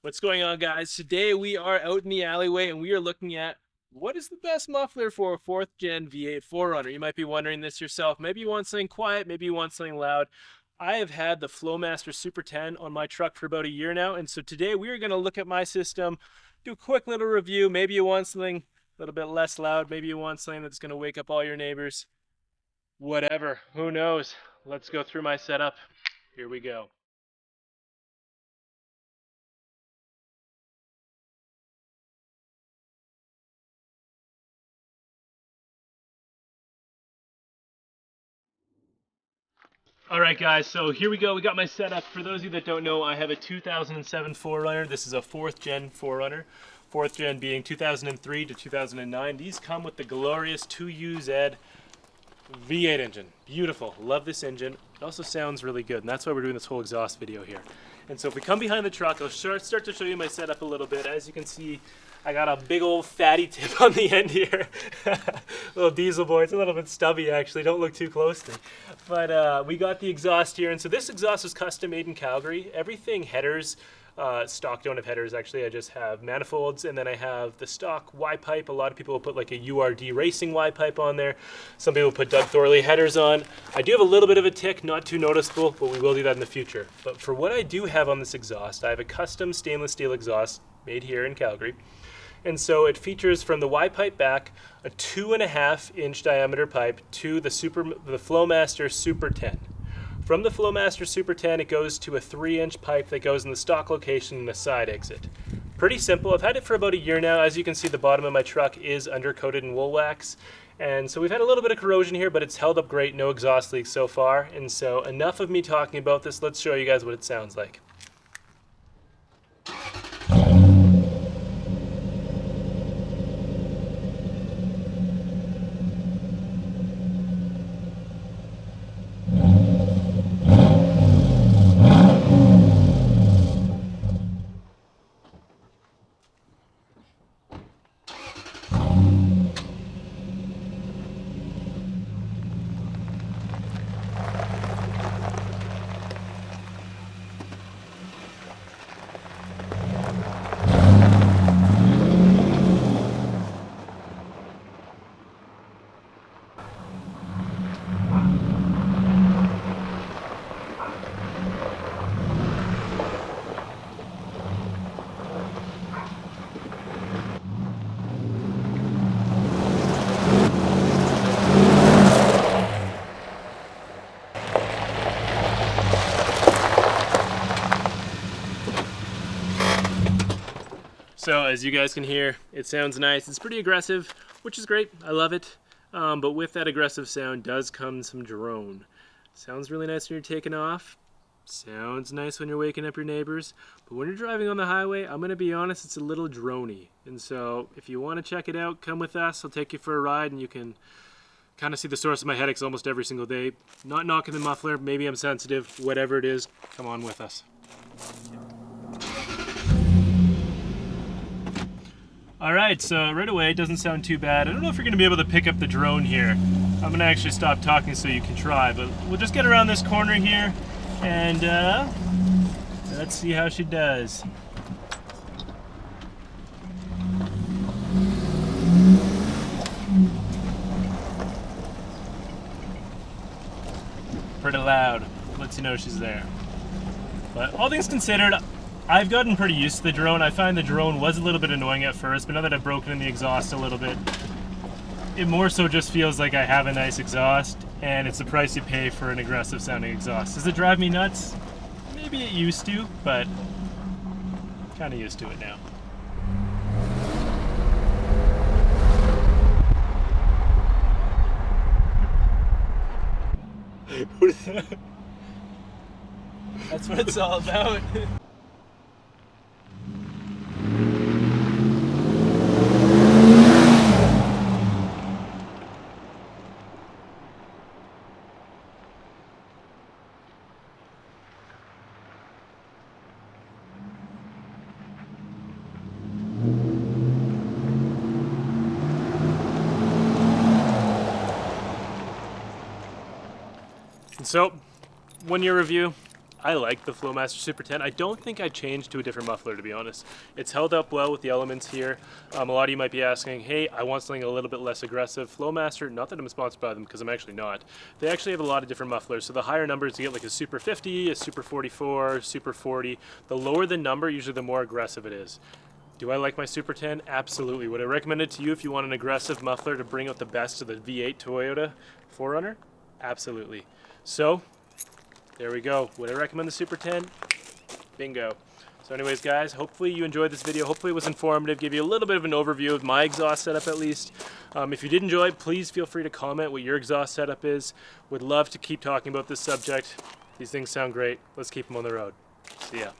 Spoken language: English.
What's going on, guys? Today we are out in the alleyway and we are looking at what is the best muffler for a 4th gen V8 4Runner. You might be wondering this yourself. Maybe you want something quiet, maybe you want something loud. I have had the Flowmaster Super 10 on my truck for about a year now, and so today we are going to look at my system, do a quick little review. Maybe you want something a little bit less loud, maybe you want something that's going to wake up all your neighbors. Whatever, who knows? Let's go through my setup. Here we go. All right, guys, so here we go. We got my setup. For those of you that don't know, I have a 2007 4Runner. This is a 4th gen 4Runner. 4th gen being 2003 to 2009. These come with the glorious 2UZ V8 engine. Beautiful. Love this engine. It also sounds really good, and that's why we're doing this whole exhaust video here. And so if we come behind the truck, I'll start to show you my setup a little bit. As you can see, I got a big old fatty tip on the end here. Little diesel boy. It's a little bit stubby, actually. Don't look too closely. But we got the exhaust here. And so this exhaust is custom made in Calgary. Everything headers, stock don't have headers, actually. I just have manifolds, and then I have the stock Y-pipe. A lot of people will put like a URD racing Y-pipe on there. Some people put Doug Thorley headers on. I do have a little bit of a tick, not too noticeable, but we will do that in the future. But for what I do have on this exhaust, I have a custom stainless steel exhaust made here in Calgary. And so it features from the Y-pipe back a 2.5-inch diameter pipe to the Flowmaster Super 10. From the Flowmaster Super 10, it goes to a 3-inch pipe that goes in the stock location in the side exit. Pretty simple. I've had it for about a year now. As you can see, the bottom of my truck is undercoated in wool wax. And so we've had a little bit of corrosion here, but it's held up great. No exhaust leaks so far. And so enough of me talking about this. Let's show you guys what it sounds like. So as you guys can hear, it sounds nice. It's pretty aggressive, which is great. I love it. But with that aggressive sound does come some drone. Sounds really nice when you're taking off. Sounds nice when you're waking up your neighbors. But when you're driving on the highway, I'm going to be honest, it's a little droney. And so if you want to check it out, come with us. I'll take you for a ride and you can kind of see the source of my headaches almost every single day. Not knocking the muffler. Maybe I'm sensitive. Whatever it is, come on with us. Alright, so right away it doesn't sound too bad. I don't know if you're going to be able to pick up the drone here. I'm going to actually stop talking so you can try, but we'll just get around this corner here and let's see how she does. Pretty loud. Lets you know she's there. But all things considered, I've gotten pretty used to the drone. I find the drone was a little bit annoying at first, but now that I've broken in the exhaust a little bit, it more so just feels like I have a nice exhaust, and it's the price you pay for an aggressive sounding exhaust. Does it drive me nuts? Maybe it used to, but kind of used to it now. What is that? That's what it's all about. And so, 1 year review, I like the Flowmaster Super 10. I don't think I'd change to a different muffler, to be honest. It's held up well with the elements here. A lot of you might be asking, hey, I want something a little bit less aggressive. Flowmaster, not that I'm sponsored by them, because I'm actually not. They actually have a lot of different mufflers. So the higher numbers, you get like a Super 50, a Super 44, Super 40. The lower the number, usually the more aggressive it is. Do I like my Super 10? Absolutely. Would I recommend it to you if you want an aggressive muffler to bring out the best of the V8 Toyota 4Runner? Absolutely. So, there we go. Would I recommend the Super 10? Bingo. So anyways, guys, hopefully you enjoyed this video. Hopefully it was informative, give you a little bit of an overview of my exhaust setup at least. If you did enjoy it, please feel free to comment what your exhaust setup is. Would love to keep talking about this subject. These things sound great. Let's keep them on the road. See ya.